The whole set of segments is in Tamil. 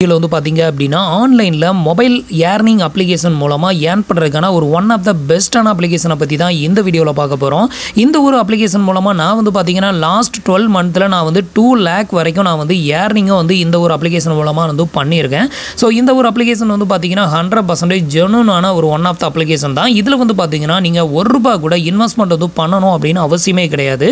இதில் வந்து பார்த்தீங்க அப்படின்னா ஆன்லைனில் மொபைல் ஏர்னிங் அப்ளிகேஷன் மூலமாக ஏர்ன் பண்ணுறதுக்கான ஒரு ஒன் ஆஃப் த பெஸ்ட்டான அப்ளிகேஷனை பற்றி தான் இந்த வீடியோவில் பார்க்க போகிறோம். இந்த ஒரு அப்ளிகேஷன் மூலமாக நான் வந்து பார்த்தீங்கன்னா லாஸ்ட் 12 மந்த்தில் நான் வந்து 2 lakh வரைக்கும் நான் வந்து ஏர்னிங்கும் வந்து இந்த ஒரு அப்ளிகேஷன் மூலமாக வந்து பண்ணியிருக்கேன். ஸோ இந்த ஒரு அப்ளிகேஷன் வந்து பார்த்தீங்கன்னா 100% ஜெனுனான ஒரு ஒன் ஆஃப் த அப்ளிகேஷன் தான். இதில் வந்து பார்த்தீங்கன்னா நீங்கள் ₹1 கூட இன்வெஸ்ட்மெண்ட் வந்து பண்ணணும் அப்படின்னு அவசியமே கிடையாது.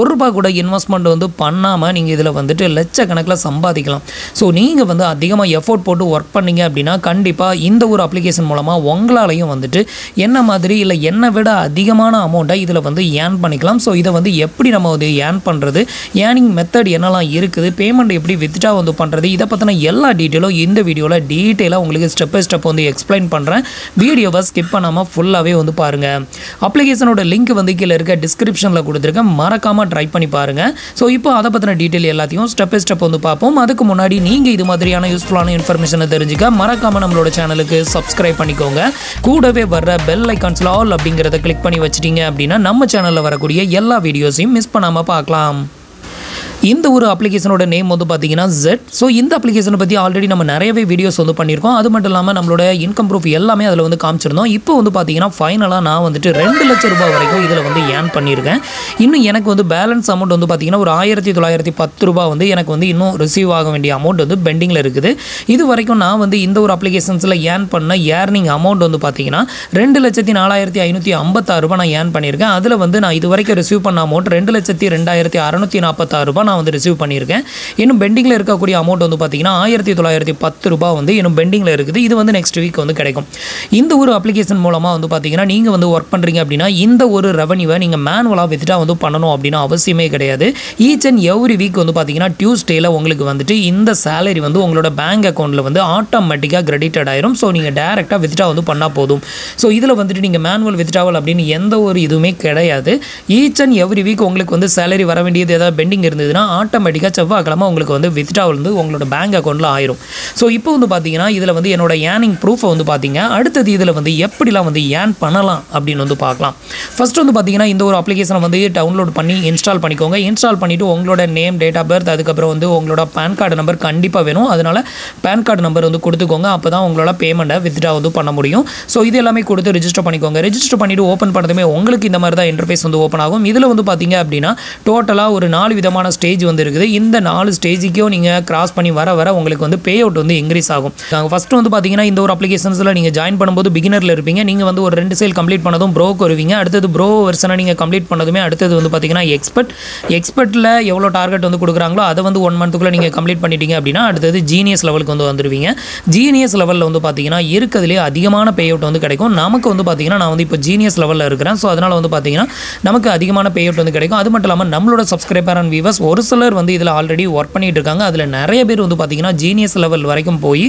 ₹1 கூட இன்வெஸ்ட்மெண்ட் வந்து பண்ணாமல் நீங்கள் இதில் வந்துட்டு லட்சக்கணக்கில் சம்பாதிக்கலாம். ஸோ நீங்கள் வந்து அதிகமாக எஃபோர்ட் போட்டு ஒர்க் பண்ணீங்க அப்படின்னா கண்டிப்பாக இந்த ஒரு அப்ளிகேஷன் மூலமாக உங்களாலையும் வந்துட்டு என்ன மாதிரி இல்லை என்னை விட அதிகமான அமௌண்ட்டை இதில் வந்து ஏர்ன் பண்ணிக்கலாம். ஸோ இதை வந்து எப்படி நம்ம வந்து ஏர்ன் பண்ணுறது, ஏர்னிங் மெத்தட் என்னெல்லாம் இருக்குது, பேமெண்ட் எப்படி வித்ட்ரா வந்து பண்ணுறது, இதை பற்றின எல்லா டீட்டெயிலும் இந்த வீடியோவில் டீட்டெயிலாக உங்களுக்கு ஸ்டெப் பை ஸ்டெப் வந்து எக்ஸ்பிளைன் பண்ணுறேன். வீடியோவை ஸ்கிப் பண்ணாமல் ஃபுல்லாகவே வந்து பாருங்கள். அப்ளிகேஷனோட லிங்க் வந்து கீழே இருக்க டிஸ்கிரிப்ஷனில் கொடுத்துருக்கேன், மறக்காமல் ட்ரை பண்ணி பாருங்கள். ஸோ இப்போ அதை பற்றின டீட்டெயில் எல்லாத்தையும் ஸ்டெப் பை ஸ்டெப் வந்து பார்ப்போம். அதுக்கு முன்னாடி நீங்கள் இது மாதிரியான யூஸ்ஃபுல்லான இன்ஃபர்மேஷனை தெரிஞ்சுக்க மறக்காமல் நம்மளோட சேனலுக்கு சப்ஸ்கிரைப் பண்ணிக்கோங்க. கூடவே வர்ற பெல் ஐக்கான்ஸில் ஆல் அப்படிங்கிறத கிளிக் பண்ணி வச்சிட்டிங்க அப்படின்னா நம்ம சேனலில் வரக்கூடிய எல்லா வீடியோஸையும் மிஸ் பண்ணாமல் பார்க்கலாம். இந்த ஒரு அப்ளிகேஷனோட நேம் வந்து பார்த்தீங்கன்னா ஜெட். ஸோ இந்த அப்ளிகேஷனை பற்றி ஆல்ரெடி நம்ம நிறையவே வீடியோஸ் வந்து பண்ணியிருக்கோம். அது மட்டும் இல்லாமல் நம்மளோட இன்கம் ப்ரூஃப் எல்லாமே அதில் வந்து காமிச்சிருந்தோம். இப்போ வந்து பார்த்தீங்கன்னா ஃபைனலாக நான் வந்துட்டு ₹2 லட்சம் வரைக்கும் இதில் வந்து ஏர்ன் பண்ணியிருக்கேன். இன்னும் எனக்கு வந்து பேலன்ஸ் அமௌண்ட் வந்து பார்த்தீங்கன்னா ஒரு ₹1910 வந்து எனக்கு வந்து இன்னும் ரிசீவ் ஆக வேண்டிய அமௌண்ட் வந்து பெண்டிங்கில் இருக்குது. இது வரைக்கும் நான் வந்து இந்த ஒரு அப்ளிகேஷன்ஸில் ஏர்ன் பண்ண ஏர்னிங் அமௌண்ட் வந்து பார்த்தீங்கன்னா ₹2,04,556 நான் ஏர்ன் பண்ணியிருக்கேன். அதில் வந்து நான் இது வரைக்கும் ரிசீவ் பண்ண அமௌண்ட் ₹2,02,646 நான் வந்து ரிசீவ் பண்ணியிருக்கேன். இன்னும் பெண்டிங்கில் இருக்கக்கூடிய அமௌண்ட் வந்து பார்த்தீங்கன்னா ₹1910 வந்து இன்னும் பெண்டிங்கில் இருக்குது. இது வந்து நெக்ஸ்ட் வீக் வந்து கிடைக்கும். இந்த ஒரு அப்ளிகேஷன் மூலமாக வந்து பார்த்தீங்கன்னா நீங்கள் வந்து ஒர்க் பண்ணுறீங்க அப்படின்னா இந்த ஒரு ரெவன்யூவை நீங்கள் மேனுவலாக வித்ட்ரா வந்து பண்ணணும் அப்படின்னு அவசியமே கிடையாது. ஈச் அண்ட் எவ்ரி வீக் வந்து பார்த்தீங்கன்னா டியூஸ்டேயில் உங்களுக்கு வந்துட்டு இந்த சேலரி வந்து உங்களோட பேங்க் அக்கௌண்ட்டில் வந்து ஆட்டோமேட்டிக்காக கிரெடிட்டட் ஆயிரும். ஸோ நீங்கள் டேரெக்டாக வித்ட்ரா வந்து பண்ணால் போதும். ஸோ இதில் வந்துட்டு நீங்கள் மேனுவல் வித்ட்ராவல் அப்படின்னு எந்த ஒரு இதுவுமே கிடையாது. ஈச் அண்ட் எவ்ரி வீக் உங்களுக்கு வந்து சேலரி வர வேண்டியது ஏதாவது பெண்டிங் இருந்ததுன்னா ஆட்டோமேட்டிக்காக செவ்வாய்க்கிழமை உங்களுக்கு வந்து வித்ட்ரா வந்து உங்களோட பேங்க் அக்கௌண்ட்டில் ஆயிரும். ஸோ இப்போ வந்து பார்த்தீங்கன்னா இதில் வந்து என்னோட ஏர்னிங் ப்ரூஃபை வந்து பார்த்தீங்க. அடுத்தது இதில் வந்து எப்படிலாம் வந்து ஏர்ன் பண்ணலாம் அப்படின்னு வந்து பார்க்கலாம். ஃபர்ஸ்ட் வந்து பார்த்தீங்கன்னா இந்த ஒரு அப்ளிகேஷனை வந்து டவுன்லோட் பண்ணி இன்ஸ்டால் பண்ணிக்கோங்க. இன்ஸ்டால் பண்ணிவிட்டு உங்களோட நேம், டேட் ஆஃப் பர்த், அதுக்கப்புறம் வந்து உங்களோட பேன் கார்டு நம்பர் கண்டிப்பாக வேணும். அதனால் பேன் கார்டு நம்பர் வந்து கொடுத்துக்கோங்க. அப்போ தான் உங்களோட பேமெண்ட்டை வித்ட்ரா வந்து பண்ண முடியும். ஸோ இது எல்லாமே கொடுத்து ரெஜிஸ்டர் பண்ணிக்கோங்க. ரெஜிஸ்டர் பண்ணிவிட்டு ஓப்பன் பண்ணதுமே உங்களுக்கு இந்த மாதிரி தான் இன்டர்ஃபேஸ் வந்து ஓப்பன் ஆகும். இதில் வந்து பார்த்தீங்க அப்படின்னா டோட்டலாக ஒரு 4 விதமான ஸ்டேஜ் வந்து இருக்குது. இந்த 4 ஸ்டேஜுக்கும் நீங்கள் கிராஸ் பண்ணி வர உங்களுக்கு வந்து பே அவுட் வந்து இன்க்ரீஸ் ஆகும். ஃபஸ்ட்டு வந்து பார்த்தீங்கன்னா இந்த ஒரு அப்ளிகேஷன்ஸில் நீங்கள் ஜாயின் பண்ணும்போது பிகினரில் இருப்பீங்க. நீங்கள் வந்து ஒரு 2 சேல் கம்ப்ளீட் பண்ணதும் ப்ரோக்கு வருவீங்க. அடுத்தது ப்ரோ வெர்ஷனை நீங்கள் கம்ப்ளீட் பண்ணதுமே அடுத்தது வந்து பார்த்தீங்கன்னா எக்ஸ்பர்ட்டில் எவ்வளோ டார்கெட் வந்து கொடுக்குறாங்களோ அதை வந்து 1 மந்த்துக்குள்ளே நீங்கள் கம்ப்ளீட் பண்ணிட்டீங்க அப்படின்னா அடுத்தது ஜீனியஸ் லெவலுக்கு வந்து வந்துடுவீங்க. ஜீனியஸ் லெவலில் வந்து பார்த்தீங்கன்னா இருக்கிறதுலே அதிகமான பே அவுட் வந்து கிடைக்கும். நமக்கு வந்து பார்த்தீங்கன்னா நான் வந்து இப்போ ஜீனியஸ் லெவலில் இருக்கிறேன். ஸோ அதனால் வந்து பார்த்தீங்கன்னா நமக்கு அதிகமான பே அவுட் வந்து கிடைக்கும். அது மட்டும் இல்லாமல் நம்மளோட சப்ஸ்கிரைபர் அண்ட் வியூவர்ஸ் ஒரு சிலர் வந்து இதில் ஆல்ரெடி ஒர்க் பண்ணிட்டு இருக்காங்க. அதில் நிறைய பேர் வந்து பார்த்தீங்கன்னா ஜீனியஸ் லெவல் வரைக்கும் போய்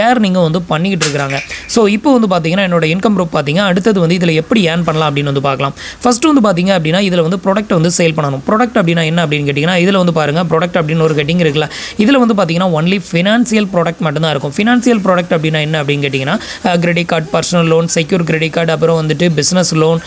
ஏர்னிங்கும் வந்து பண்ணிக்கிட்டு இருக்காங்க. ஸோ இப்போ வந்து பார்த்தீங்கன்னா என்னோட இன்கம் ப்ரூஃப் பார்த்தீங்க. அடுத்தது வந்து இதில் எப்படி ஏர்ன் பண்ணலாம் அப்படின்னு வந்து பார்க்கலாம். ஃபர்ஸ்ட் வந்து பார்த்தீங்க அப்படின்னா இதில் வந்து ப்ராடக்ட் வந்து சேல் பண்ணணும். ப்ராடக்ட் அப்படின்னா என்ன அப்படின்னு கேட்டிங்கன்னா இதில் வந்து பாருங்கள் ப்ராடக்ட் அப்படின்னு ஒரு கெட்டிங் இருக்குல்ல. இதில் வந்து பார்த்தீங்கன்னா ஒன்லி ஃபினான்சியல் ப்ராடக்ட் மட்டும்தான் இருக்கும். ஃபினான்சியல் ப்ராடக்ட் அப்படின்னா என்ன அப்படின்னு கேட்டிங்கன்னா credit card, personal loan, secure credit card, அப்புறம் வந்துட்டு பிஸ்னஸ் லோன்,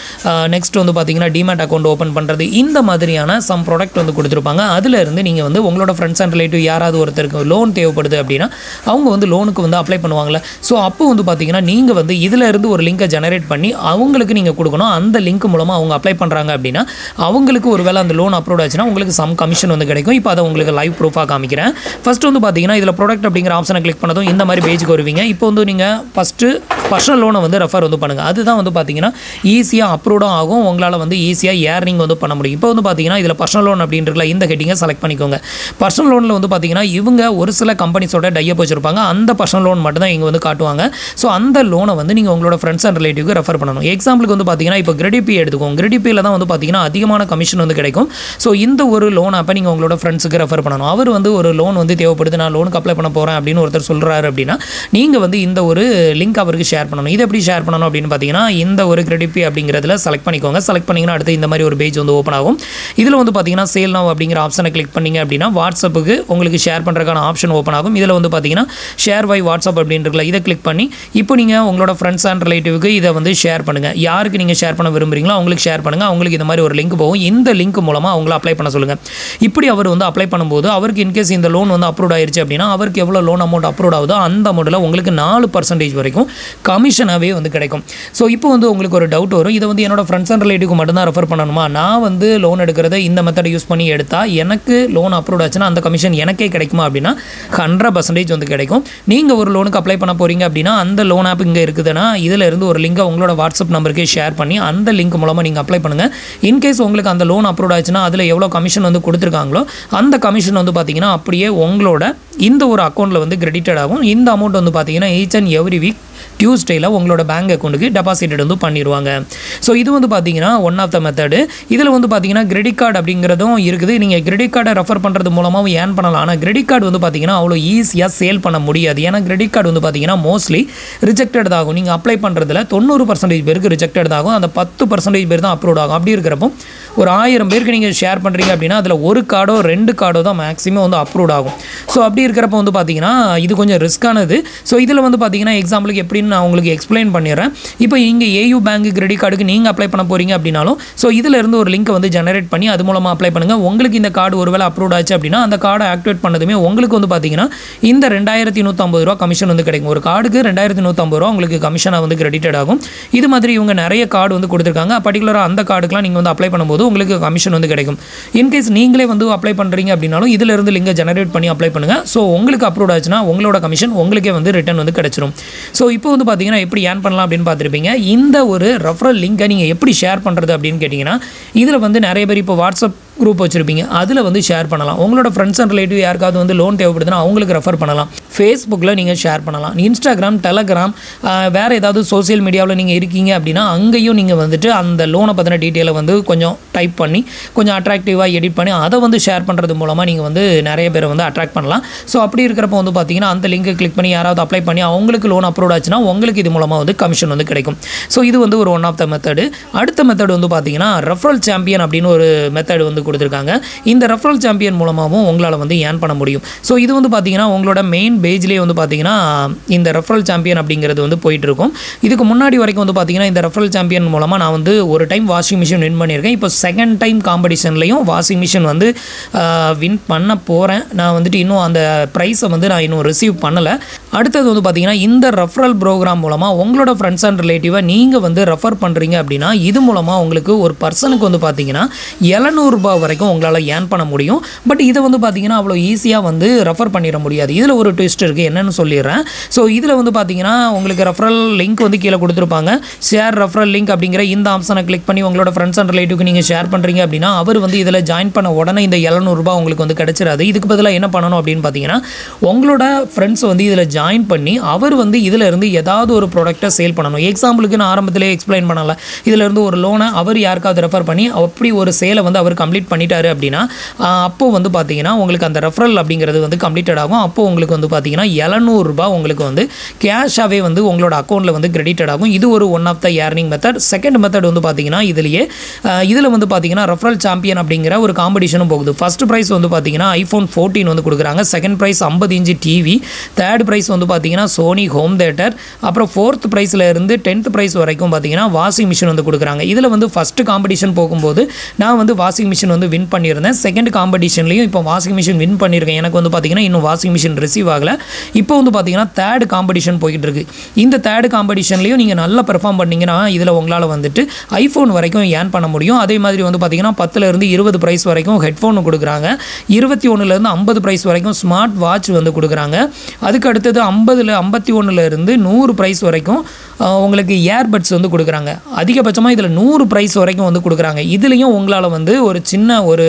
நெக்ஸ்ட் வந்து பார்த்தீங்கன்னா டிமேட் அக்கௌண்ட் ஓப்பன் பண்ணுறது, இந்த மாதிரியான சம் ப்ராடக்ட் வந்து கொடுத்துருப்பாங்க. அதில் இருந்து நீங்கள் வந்து உங்களோட ஃப்ரெண்ட்ஸ் அண்ட் ரிலேட்டிவ் யாராவது ஒருத்தருக்கு லோன் தேவைப்படுது அப்படின்னா அவங்க வந்து லோனுக்கு வந்து அப்ளை பண்ணுவாங்கள்ல. ஸோ அப்போ வந்து பார்த்தீங்கன்னா நீங்கள் வந்து இதில் இருந்து ஒரு லிங்கை ஜெனரேட் பண்ணி அவங்களுக்கு நீங்கள் கொடுக்கணும். அந்த லிங்க் மூலமாக அவங்க அப்ளை பண்ணுறாங்க அப்படின்னா அவங்களுக்கு ஒரு வேளை அந்த லோன் அப்ரூவ் ஆச்சுன்னா உங்களுக்கு சம் கமிஷன் வந்து கிடைக்கும். இப்போ அதை உங்களுக்கு லைவ் ப்ரூஃபாக காமிக்கிறேன். ஃபஸ்ட்டு வந்து பார்த்தீங்கன்னா இதில் ப்ராடக்ட் அப்படிங்கிற ஆப்ஷனை கிளிக் பண்ணதும் இந்த மாதிரி பேஜுக்கு வருவீங்க. இப்போ வந்து நீங்கள் ஃபஸ்ட்டு பர்சனல் லோனை வந்து ரெஃபர் வந்து பண்ணுங்கள். அதுதான் வந்து பார்த்தீங்கன்னா ஈஸியாக அப்ரூவ்டும் ஆகும். உங்களால் வந்து ஈஸியாக ஏர்னிங் வந்து பண்ண முடியும். இப்போ வந்து பார்த்தீங்கன்னா இதில் பர்சனல் லோன் அப்படின்றதுல இந்த ஹெட்டிங்கை செலக்ட் பண்ணிக்கோங்க. பர்சனல் லோனில் வந்து பார்த்தீங்கன்னா இவங்க ஒரு சில கம்பெனிஸோட டையப் வச்சிருப்பாங்க. அந்த பர்சனல் லோன் மட்டும் தான் இங்கே வந்து காட்டுவாங்க. ஸோ அந்த லோனை வந்து நீங்கள் உங்களோட ஃப்ரெண்ட்ஸ் அண்ட் ரிலேட்டிவ்க்கு ரெஃபர் பண்ணணும். எக்ஸாம்பிளுக்கு வந்து பார்த்தீங்கன்னா இப்போ கிரெடிட் பே எடுத்துக்கோங்க. கிரெடிட் பேயில் தான் வந்து பார்த்தீங்கன்னா அதிகமான கமிஷன் வந்து கிடைக்கும். ஸோ இந்த ஒரு லோன் அப்போ நீங்கள் உங்களோட ஃப்ரெண்ட்ஸுக்கு ரெஃபர் பண்ணணும். அவர் வந்து ஒரு லோன் வந்து தேவைப்படுது, நான் லோனுக்கு அப்ளை பண்ண போகிறேன் அப்படின்னு ஒருத்தர் சொல்கிறாரு அப்படின்னா நீங்கள் வந்து இந்த ஒரு லிங்க் அவருக்கு ஷேர் பண்ணணும். இது எப்படி ஷேர் பண்ணணும் அப்படின்னு பார்த்தீங்கன்னா இந்த ஒரு கிரெடிட் பே அப்படிங்கிறதுல செலக்ட் பண்ணிக்கோங்க. செலக்ட் பண்ணிங்கன்னா அடுத்து இந்த மாதிரி ஒரு பேஜ் வந்து ஓப்பன் ஆகும். இதில் வந்து பார்த்தீங்கன்னா சேல் நவ் அப்படிங்கிற ஆப்ஷன் ஆப்ஷனை கிளிக் பண்ணிங்க அப்படின்னா வாட்ஸ்அப்புக்கு உங்களுக்கு ஷேர் பண்ணுறதுக்கான ஆப்ஷன் ஓப்பன் ஆகும். இதில் வந்து பார்த்தீங்கன்னா ஷேர் வை வாட்ஸ்அப் அப்படின்றதுல இதை கிளிக் பண்ணி இப்போ நீங்கள் உங்களோட ஃப்ரெண்ட்ஸ் அண்ட் ரிலேட்டிவ்க்கு இதை வந்து ஷேர் பண்ணுங்கள். யாருக்கு நீங்கள் ஷேர் பண்ண விரும்புகிறீங்களோ அவங்களுக்கு ஷேர் பண்ணுங்கள். அவங்களுக்கு இந்த மாதிரி ஒரு லிங்க் போகும். இந்த லிங்க் மூலமாக அவங்கள அப்ளை பண்ண சொல்லுங்கள். இப்படி அவர் வந்து அப்ளை பண்ணும்போது அவருக்கு இன்கேஸ் இந்த லோன் வந்து அப்ரூவ் ஆயிருச்சு அப்படின்னா அவருக்கு எவ்வளோ லோன் அமௌண்ட் அப்ரூவ் ஆகுதோ அந்த அமௌண்ட்டில் உங்களுக்கு 4% வரைக்கும் கமிஷனாகவே வந்து கிடைக்கும். ஸோ இப்போ வந்து உங்களுக்கு ஒரு டவுட் வரும், இதை வந்து என்னோட ஃப்ரெண்ட்ஸ் அண்ட் ரிலேட்டிவ்க்கு மட்டும்தான் ரெஃபர் பண்ணணுமா? நான் வந்து லோன் எடுக்கிறத இந்த மெத்தட் யூஸ் பண்ணி எடுத்தால் எனக்கு லோன் அப்ரூவ் ஆச்சுன்னா அந்த கமிஷன் எனக்கே கிடைக்குமா அப்படின்னா 100% வந்து கிடைக்கும். நீங்கள் ஒரு லோனுக்கு அப்ளை பண்ண போகிறீங்க அப்படின்னா அந்த லோன் ஆப் இங்கே இருக்குதுன்னா இதில் இருந்து ஒரு லிங்கை உங்களோட வாட்ஸ்அப் நம்பருக்கு ஷேர் பண்ணி அந்த லிங்க் மூலமாக நீங்கள் அப்ளை பண்ணுங்கள். இன்கேஸ் உங்களுக்கு அந்த லோன் அப்ரூவ் ஆச்சுன்னா அதில் எவ்வளோ கமிஷன் வந்து கொடுத்துருக்காங்களோ அந்த கமிஷன் வந்து பார்த்தீங்கன்னா அப்படியே உங்களோட இந்த ஒரு அக்கௌண்ட்டில் வந்து கிரெடிட்டட் ஆகும். இந்த அமௌண்ட் வந்து பார்த்தீங்கன்னா ஈச் அண்ட் எவ்ரி வீக் டியூஸ்டேயில் உங்களோட பேங்க் அக்கௌண்ட்டுக்கு டெபாசிட்டட் வந்து பண்ணிடுவாங்க. ஸோ இது வந்து பார்த்தீங்கன்னா ஒன் ஆஃப் த மெத்தடு. இதில் வந்து பார்த்தீங்கன்னா கிரெடிட் கார்டு அப்படிங்கிறதும் இருக்குது. நீங்கள் கிரெடிட் கார்டை ரெஃபர் பண்ணுறது மூலமாகவும் ஏர்ன் பண்ணலாம். ஆனால் கிரெடிட் கார்டு வந்து பார்த்தீங்கன்னா அவ்வளோ ஈஸியாக சேல் பண்ண முடியாது. ஏன்னா கிரெடிட் கார்டு வந்து பார்த்தீங்கன்னா மோஸ்ட்லி ரிஜெக்டட் ஆகும். நீங்கள் அப்ளை பண்ணுறதுல 90% பேருக்கு ரிஜெக்டட் ஆகும். அந்த 10% பேர் தான் அப்ரூவ் ஆகும். அப்படி இருக்கிறப்போ ஒரு 1000 பேருக்கு நீங்கள் ஷேர் பண்ணுறீங்க அப்படின்னா அதில் ஒரு கார்டோ 2 கார்டோ தான் மேக்ஸிமம் வந்து அப்ரூவ் ஆகும். ஸோ அப்படி இருக்கிறப்ப வந்து பார்த்தீங்கன்னா இது கொஞ்சம் ரிஸ்க்கானது. ஸோ இதில் வந்து பார்த்தீங்கன்னா எக்ஸாம்பிளுக்கு எப்படின்னு நான் உங்களுக்கு எக்ஸ்பிளைன் பண்ணிடுறேன். இப்போ இங்கே ஏயு பேங்க் கிரெடிட் கார்டுக்கு நீங்கள் அப்ளை பண்ண போகிறீங்க அப்படின்னாலும் ஸோ இதில் இருந்து ஒரு லிங்க் வந்து ஜெனரேட் பண்ணி அது மூலமாக அப்ளை பண்ணுங்கள். உங்களுக்கு இந்த கார்டு ஒருவேளை அப்ரூவ் ஆச்சு அப்படின்னா அந்த கார்டை ஆக்டிவேட் பண்ணதுமே உங்களுக்கு வந்து பார்த்தீங்கன்னா இந்த 2150 ரூபா கமிஷன் வந்து கிடைக்கும். ஒரு கார்டுக்கு 2150 ரூபா உங்களுக்கு கமிஷனாக வந்து கிரெடிட்டட் ஆகும். இது மாதிரி இவங்க நிறைய கார்டு வந்து கொடுத்துருக்காங்க. பர்டிகுலராக அந்த கார்டுக்கெலாம் நீங்கள் வந்து அப்ளை பண்ணும்போது உங்களுக்கு கமிஷன் வந்து கிடைக்கும். இன்கேஸ் நீங்களே வந்து அப்ளை பண்ணுறீங்க அப்படின்னாலும் இதில் இருந்து லிங்கை ஜெனரேட் பண்ணி அப்ளை பண்ணுங்கள். ஸோ உங்களுக்கு அப்ரூவ் ஆச்சுன்னா உங்களோட கமிஷன் உங்களுக்கே வந்து ரிட்டர்ன் வந்து கிடைச்சிரும். ஸோ இப்போ வந்து பார்த்தீங்கன்னா எப்படி ஏர்ன் பண்ணலாம் அப்படின்னு பார்த்துருப்பீங்க. இந்த ஒரு ரெஃபரல் லிங்கை நீங்கள் எப்படி ஷேர் பண்ணுறது அப்படின்னு கேட்டிங்கன்னா இதில் வந்து நிறைய பேர் இப்போ வாட்ஸ்அப் குரூப் வச்சுருப்பீங்க, அதில் வந்து ஷேர் பண்ணலாம். உங்களோட ஃப்ரெண்ட்ஸ் அண்ட் ரிலேட்டிவ் யாருக்காவது வந்து லோன் தேவைப்படுதுன்னா அவங்களுக்கு ரெஃபர் பண்ணலாம். ஃபேஸ்புக்கில் நீங்கள் ஷேர் பண்ணலாம். இன்ஸ்டாகிராம், டெலகிராம், வேறு ஏதாவது சோசியல் மீடியாவில் நீங்கள் இருக்கீங்க அப்படின்னா அங்கேயும் நீங்கள் வந்துட்டு அந்த லோனை பற்றின டீட்டெயிலை வந்து கொஞ்சம் டைப் பண்ணி கொஞ்சம் அட்ராக்டிவாக எடிட் பண்ணி அதை வந்து ஷேர் பண்ணுறது மூலமாக நீங்கள் வந்து நிறைய பேரை வந்து அட்ராக்ட் பண்ணலாம். ஸோ அப்படி இருக்கிறப்ப வந்து பார்த்தீங்கன்னா அந்த லிங்கை கிளிக் பண்ணி யாராவது அப்ளை பண்ணி அவங்களுக்கு லோன் அப்ரூவ் ஆச்சுன்னா உங்களுக்கு இது மூலமாக வந்து கமிஷன் வந்து கிடைக்கும். ஸோ இது வந்து ஒரு ஒன் ஆஃப் த மெத்தடு. அடுத்த மெத்தட் வந்து பார்த்தீங்கன்னா ரெஃபரல் சாம்பியன் அப்படின்னு ஒரு மெத்தட் வந்து கொடுத்துருக்காங்க. இந்த ரெஃபரல் சாம்பியன் மூலமாகவும் உங்களால் வந்து ஏர்ன் பண்ண முடியும். ஸோ இது வந்து பார்த்தீங்கன்னா உங்களோட மெயின் பேஜ்லேயே வந்து பார்த்தீங்கன்னா இந்த ரெஃபரல் சாம்பியன் அப்படிங்கிறது வந்து போயிட்டு இருக்கும். இதுக்கு முன்னாடி வரைக்கும் வந்து பார்த்தீங்கன்னா இந்த ரெஃபரல் சாம்பியன் மூலமாக நான் வந்து ஒரு டைம் வாஷிங் மிஷின் வின் பண்ணியிருக்கேன். இப்போ செகண்ட் டைம் காம்படிஷன்லையும் வாஷிங் மிஷின் வந்து வின் பண்ண போகிறேன். நான் வந்துட்டு இன்னும் அந்த ப்ரைஸை வந்து நான் இன்னும் ரிசீவ் பண்ணலை. அடுத்தது வந்து பார்த்தீங்கன்னா இந்த ரெஃபரல் ப்ரோக்ராம் மூலமாக உங்களோட ஃப்ரெண்ட்ஸ் அண்ட் ரிலேட்டிவை நீங்கள் வந்து ரெஃபர் பண்ணுறீங்க அப்படின்னா இது மூலமாக உங்களுக்கு ஒரு பர்சனுக்கு வந்து பார்த்தீங்கன்னா 700 ரூபாய் வரைக்கும் உங்களால் ஏர்ன் பண்ண முடியும். பட் இதை வந்து பார்த்தீங்கன்னா அவ்வளோ ஈஸியாக வந்து ரெஃபர் பண்ணிட முடியாது. இதில் ஒரு ட்விஸ்ட் இருக்குது, என்னென்னு சொல்லிடுறேன். ஸோ இதில் வந்து பார்த்தீங்கன்னா உங்களுக்கு ரெஃபரல் லிங்க் வந்து கீழே கொடுத்துருப்பாங்க. ஷேர் ரெஃபரல் லிங்க் அப்படிங்கிற இந்த ஆப்ஷனை கிளிக் பண்ணி உங்களோட ஃப்ரெண்ட்ஸ் அண்ட் ரிலேட்டிவ்க்கு நீங்கள் ஷேர் பண்ணுறீங்க அப்படின்னா அவர் வந்து இதில் ஜாயின் பண்ண உடனே இந்த 700 ரூபாய் உங்களுக்கு வந்து கிடைச்சிடாது. இதுக்கு பதிலாக என்ன பண்ணணும் அப்படின்னு பார்த்தீங்கன்னா உங்களோட ஃப்ரெண்ட்ஸ் வந்து இதில் ஜாயின் பண்ணி அவர் வந்து இதில் இருந்து ஏதாவது ஒரு ப்ராடக்ட்டை சேல் பண்ணணும். எக்ஸாம்பிளுக்கு நான் ஆரம்பத்திலே எக்ஸ்பிளைன் பண்ணல, இதில் இருந்து ஒரு லோனை அவர் யாருக்காவது ரெஃபர் பண்ணி அப்படி ஒரு சேலை வந்து அவர் கம்ப்ளீட் பண்ணிட்டாரு அப்படின்னா அப்போ வந்து பார்த்தீங்கன்னா உங்களுக்கு அந்த ரெஃபரல் அப்படிங்கிறது வந்து கம்ப்ளீட்டட் ஆகும். அப்போ உங்களுக்கு வந்து பார்த்தீங்கன்னா 700 ரூபாய் உங்களுக்கு வந்து கேஷாகவே வந்து உங்களோட அக்கௌண்ட்டில் வந்து கிரெடிட்டட் ஆகும். இது ஒரு one of the earning method. Second method வந்து பார்த்தீங்கன்னா இதில் வந்து பார்த்தீங்கன்னா ரெஃபரல் சாம்பியன் அப்படிங்கிற ஒரு காம்படிஷனும் போகுது. ஃபர்ஸ்ட் ப்ரைஸ் வந்து பார்த்தீங்கன்னா iPhone 14 வந்து கொடுக்குறாங்க. Second prize 50 inch TV. Third prize வந்து பார்த்தீங்கன்னா சோனி ஹோம் தேட்டர். அப்புறம் ஃபோர்த் ப்ரைஸில் இருந்து 10th ப்ரைஸ் வரைக்கும் பார்த்தீங்கன்னா வாஷிங் மிஷின் வந்து கொடுக்குறாங்க. இதில் வந்து ஃபஸ்ட்டு காம்படிஷன் போகும்போது நான் வந்து வாஷிங் மிஷின் வந்து வின் பண்ணியிருந்தேன். செகண்ட் காம்படிஷன்லையும் இப்போ வாஷிங் மிஷின் வின் பண்ணியிருக்கேன். எனக்கு வந்து பார்த்தீங்கன்னா இன்னும் வாஷிங் மிஷின் ரிசீவ் ஆகலை. இப்போ வந்து பார்த்தீங்கன்னா தேர்ட் காம்படிஷன் போய்கிட்டு இருக்கு. இந்த தேர்ட் காம்படிஷன்லையும் நீங்கள் நல்லா பெர்ஃபார்ம் பண்ணிங்கன்னா இதில் உங்களால் வந்துட்டு ஐஃபோன் வரைக்கும் ஏர்ன் பண்ண முடியும். அதே மாதிரி வந்து பார்த்தீங்கன்னா 10லேருந்து 20 ப்ரைஸ் வரைக்கும் ஹெட்ஃபோன் கொடுக்குறாங்க. 21லேருந்து 50 ப்ரைஸ் வரைக்கும் ஸ்மார்ட் வாட்ச் வந்து கொடுக்குறாங்க. அதுக்கு அடுத்தது 51லேருந்து 100 ப்ரைஸ் வரைக்கும் உங்களுக்கு ஏர்பட்ஸ் வந்து கொடுக்குறாங்க. அதிகபட்சமாக இதில் 100 ப்ரைஸ் வரைக்கும் வந்து கொடுக்குறாங்க. இதுலேயும் உங்களால் வந்து ஒரு சின்ன ஒரு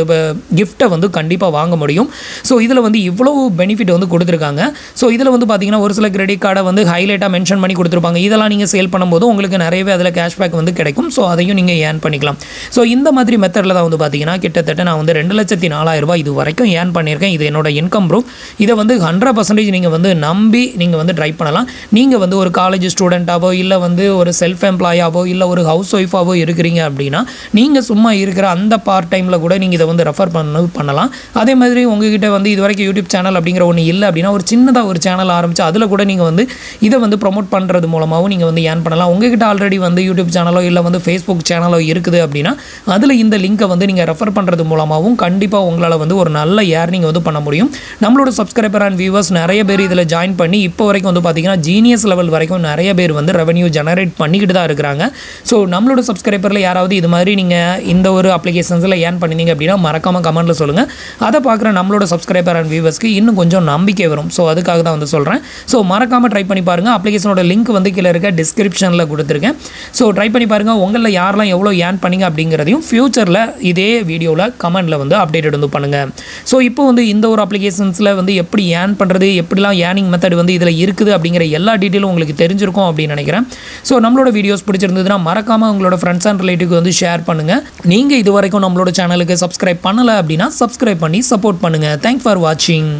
கிஃப்ட்டை வந்து கண்டிப்பாக வாங்க முடியும். ஸோ இதில் வந்து இவ்வளோ பெனிஃபிட் வந்து கொடுத்துருக்காங்க. ஸோ இதில் வந்து பார்த்தீங்கன்னா ஒரு சில கிரெடிட் கார்டை வந்து ஹைலைட்டாக மென்ஷன் பண்ணி கொடுத்துருப்பாங்க. இதெல்லாம் நீங்கள் சேல் பண்ணும்போது உங்களுக்கு நிறையவே அதில் கேஷ்பேக் வந்து கிடைக்கும். ஸோ அதையும் நீங்கள் ஏர்ன் பண்ணிக்கலாம். ஸோ இந்த மாதிரி மெத்தடில் தான் வந்து பார்த்தீங்கன்னா கிட்டத்தட்ட நான் வந்து 2,04,000 ரூபாய் இது வரைக்கும் ஏர்ன் பண்ணியிருக்கேன். இது என்னோட இன்கம் ப்ரூஃப். இதை வந்து 100% நீங்கள் வந்து நம்பி நீங்கள் வந்து ட்ரை பண்ணலாம். நீங்கள் வந்து ஒரு காலேஜ் ஸ்டூடெண்ட்டாவோ இல்லை வந்து ஒரு செல்ஃப் எம்ப்ளாயாவோ இல்லை ஒரு ஹவுஸ் ஒய்ஃபாவோ இருக்கிறீங்க அப்படின்னா நீங்கள் சும்மா இருக்கிற அந்த பார்ட் டைமில் சேனலில் கூட நீங்கள் இதை வந்து ரெஃபர் பண்ணலாம். அதே மாதிரி உங்ககிட்ட வந்து இது வரைக்கும் யூடியூப் சேனல் அப்படிங்கிற ஒன்று இல்லை அப்படின்னா ஒரு சின்னதாக ஒரு சேனல் ஆரம்பித்து அதில் கூட நீங்கள் வந்து இதை வந்து ப்ரொமோட் பண்ணுறது மூலமாகவும் நீங்கள் வந்து ஏர்ன் பண்ணலாம். உங்ககிட்ட ஆல்ரெடி வந்து யூடியூப் சேனலோ இல்லை வந்து ஃபேஸ்புக் சேனலோ இருக்குது அப்படின்னா அதில் இந்த லிங்கை வந்து நீங்கள் ரெஃபர் பண்ணுறது மூலமாகவும் கண்டிப்பாக உங்களால் வந்து ஒரு நல்ல ஏர்னிங் வந்து பண்ண முடியும். நம்மளோட சப்ஸ்கிரைபர் அண்ட் வியூவர்ஸ் நிறைய பேர் இதில் ஜாயின் பண்ணி இப்போ வரைக்கும் வந்து பார்த்தீங்கன்னா ஜீனியஸ் லெவல் வரைக்கும் நிறைய பேர் வந்து ரெவன்யூ ஜெனரேட் பண்ணிக்கிட்டு தான் இருக்கிறாங்க. ஸோ நம்மளோட சப்ஸ்கிரைபரில் யாராவது இது மாதிரி நீங்கள் இந்த ஒரு அப்ளிகேஷன்ஸில் ஏர்ன் பண்ணிங்க அப்படின்னா மறக்காமல் கமெண்ட்டில் சொல்லுங்கள். அதை பார்க்குற நம்மளோட சப்ஸ்கிரைபர் அண்ட் வியூவர்ஸ்க்கு இன்னும் கொஞ்சம் நம்பிக்கை வரும். ஸோ அதுக்காக தான் வந்து சொல்கிறேன். ஸோ மறக்காமல் ட்ரை பண்ணி பாருங்கள். அப்ளிகேஷனோட லிங்க் வந்து கீழே இருக்க டிஸ்கிரிப்ஷனில் கொடுத்துருக்கேன். ஸோ ட்ரை பண்ணி பாருங்கள். உங்களில் யாரெல்லாம் எவ்வளோ ஏர்ன் பண்ணிங்க அப்படிங்கிறதையும் ஃப்யூச்சரில் இதே வீடியோவில் கமெண்ட்டில் வந்து அப்டேட் வந்து பண்ணுங்கள். ஸோ இப்போ வந்து இந்த ஒரு அப்ளிகேஷன்ஸில் வந்து எப்படி ஏர்ன் பண்ணுறது, எப்படிலாம் ஏர்னிங் மெத்தட் வந்து இதில் இருக்குது அப்படிங்கிற எல்லா டீட்டெயிலும் உங்களுக்கு தெரிஞ்சிருக்கும் அப்படின்னு நினைக்கிறேன். ஸோ நம்மளோட வீடியோஸ் பிடிச்சிருந்ததுன்னா மறக்காமல் உங்களோட ஃப்ரெண்ட்ஸ் அண்ட் ரிலேட்டிவ்க்கு வந்து ஷேர் பண்ணுங்கள். நீங்கள் இது வரைக்கும் நம்மளோட சேனலுக்கு சப்ஸ்கிரைப் பண்ணலை அப்படின்னா சப்ஸ்கிரைப் பண்ணி சப்போர்ட் பண்ணுங்கள். தேங்க்ஸ் ஃபார் வாட்சிங்.